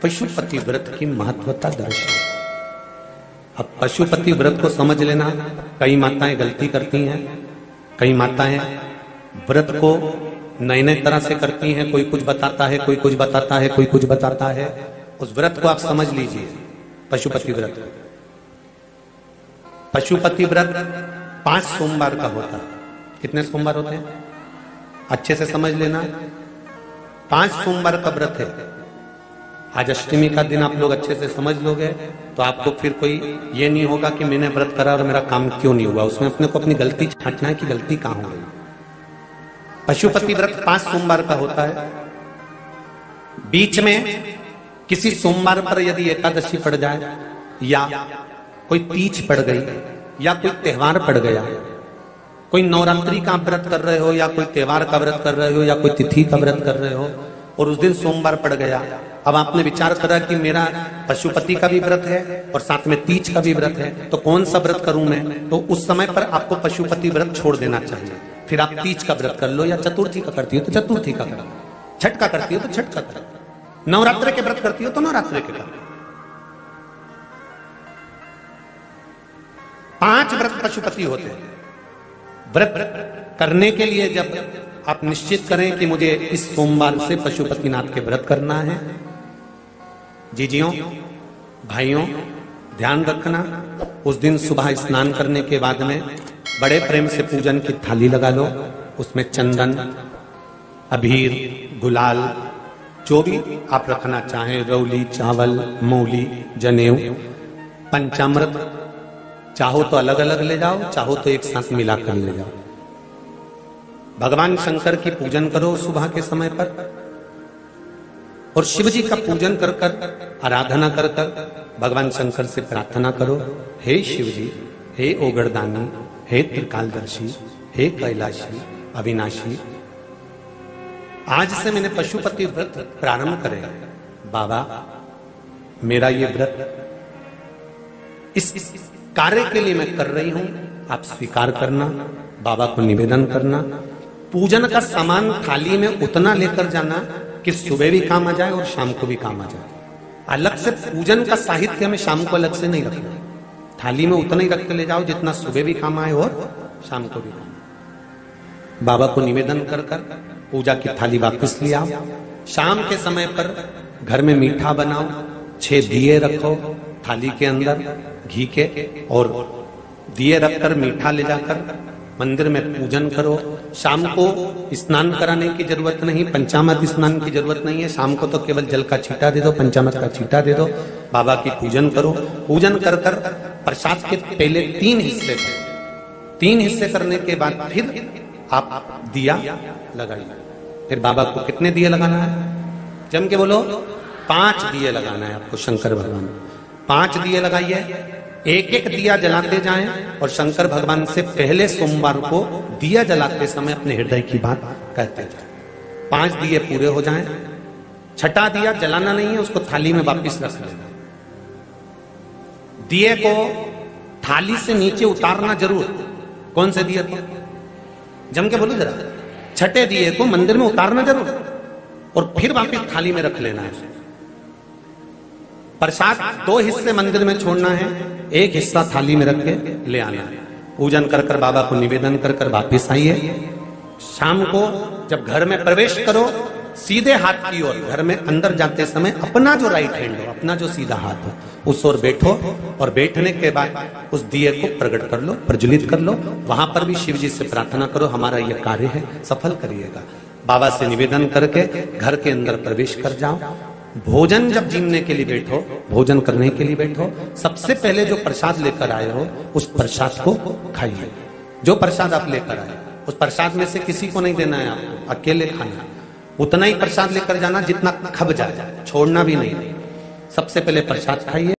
पशुपति व्रत की महत्वता दर्शाओ। अब पशुपति व्रत को समझ लेना। कई माताएं गलती करती हैं, कई माताएं व्रत को नए नए तरह से करती हैं। कोई कुछ बताता है, कोई कुछ बताता है, कोई कुछ बताता है। उस व्रत को आप समझ लीजिए, पशुपति व्रत। पशुपति व्रत 5 सोमवार का होता है। कितने सोमवार होते हैं अच्छे से समझ लेना। 5 सोमवार का व्रत है। आज अष्टमी का दिन आप लोग अच्छे से समझ लोगे तो आपको फिर कोई ये नहीं होगा कि मैंने व्रत करा और मेरा काम क्यों नहीं हुआ। उसमें अपने को अपनी गलती छांटना है कि गलती कहां हो गई। पशुपति व्रत 5 सोमवार का होता है। बीच में किसी सोमवार पर यदि एकादशी पड़ जाए या कोई तीज पड़ गई या कोई त्योहार पड़ गया, कोई नवरात्रि का व्रत कर रहे हो या कोई त्योहार का व्रत कर रहे हो या कोई तिथि का व्रत कर रहे हो और उस दिन सोमवार पड़ गया, अब आपने विचार करा कि मेरा पशुपति का भी व्रत है और साथ में तीज का भी व्रत है, तो कौन सा व्रत करूं मैं? तो उस समय पर आपको पशुपति व्रत छोड़ देना चाहिए। फिर आप तीज का व्रत कर लो या चतुर्थी का करती हो तो चतुर्थी का करो, छठ का करती हो तो छठ का करो, नवरात्र के व्रत करती हो तो नवरात्र के करो। 5 व्रत पशुपति होते हैं। व्रत करने के लिए जब आप निश्चित करें कि मुझे इस सोमवार से पशुपतिनाथ के व्रत करना है, जीजियों भाइयों ध्यान रखना, उस दिन सुबह स्नान करने के बाद में बड़े प्रेम से पूजन की थाली लगा लो। उसमें चंदन, अबीर, गुलाल, जो भी आप रखना चाहें, रौली, चावल, मूली, जनेऊ, पंचामृत, चाहो तो अलग अलग ले जाओ, चाहो तो एक साथ मिलाकर ले जाओ। भगवान शंकर की पूजन करो सुबह के समय पर और शिव जी का पूजन कर कर आराधना कर कर भगवान शंकर से प्रार्थना करो, हे शिव जी, हे ओगरदानी, हे त्रिकालदर्शी, हे कैलाशी, अविनाशी, आज से मैंने पशुपति व्रत प्रारंभ करे। बाबा मेरा ये व्रत इस कार्य के लिए मैं कर रही हूं, आप स्वीकार करना। बाबा को निवेदन करना। पूजन का सामान थाली में उतना लेकर जाना कि सुबह भी काम आ जाए और शाम को भी काम आ जाए। अलग से पूजन का साहित्य में शाम को अलग से नहीं रखना। थाली में उतना ही रख के ले जाओ जितना सुबह भी काम आए और शाम को भी काम आए। बाबा को निवेदन कर कर पूजा की थाली वापस ले आओ। शाम के समय पर घर में मीठा बनाओ, 6 दिए रखो थाली के अंदर घी के, और दिए रखकर मीठा ले जाकर मंदिर में पूजन करो। शाम को स्नान कराने की जरूरत नहीं, पंचामृत स्नान की जरूरत नहीं है। शाम को तो केवल जल का छींटा दे दो, पंचामृत का छींटा दे दो। बाबा की पूजन करो। पूजन कर कर प्रसाद के पहले 3 हिस्से करो। 3 हिस्से करने के बाद फिर आप दिया लगाइए। फिर बाबा को कितने दिए लगाना है? जम के बोलो, 5 दिए लगाना है आपको शंकर भगवान। 5 दिए लगाइए। एक एक दिया जलाते जाएं और शंकर भगवान से पहले सोमवार को दिया जलाते समय अपने हृदय की बात कहते जाएं। 5 दिए पूरे हो जाएं। छठा दिया जलाना नहीं है, उसको थाली में वापस रख लेना। दिए को थाली से नीचे उतारना जरूर। कौन से दिए को? जम के बोलो जरा। छठे दिए को मंदिर में उतारना जरूर और फिर वापस थाली में रख लेना है। प्रसाद 2 हिस्से मंदिर में छोड़ना है, 1 हिस्सा थाली में रख के ले आना है। पूजन कर कर बाबा को निवेदन कर कर वापिस आइए। शाम को जब घर में प्रवेश करो, सीधे हाथ की ओर घर में अंदर जाते समय अपना जो राइट हैंड हो, अपना जो सीधा हाथ हो, उस ओर बैठो और बैठने के बाद उस दिए को प्रकट कर लो, प्रज्वलित कर लो। वहां पर भी शिव जी से प्रार्थना करो, हमारा यह कार्य है, सफल करिएगा। बाबा से निवेदन करके घर के अंदर प्रवेश कर जाओ। भोजन जब जीमने के लिए बैठो, भोजन करने के लिए बैठो, सबसे पहले जो प्रसाद लेकर आए हो उस प्रसाद को खाइए। जो प्रसाद आप लेकर आए उस प्रसाद में से किसी को नहीं देना है, आपको अकेले खाना। उतना ही प्रसाद लेकर जाना जितना खब जाए, छोड़ना भी नहीं। सबसे पहले प्रसाद खाइए।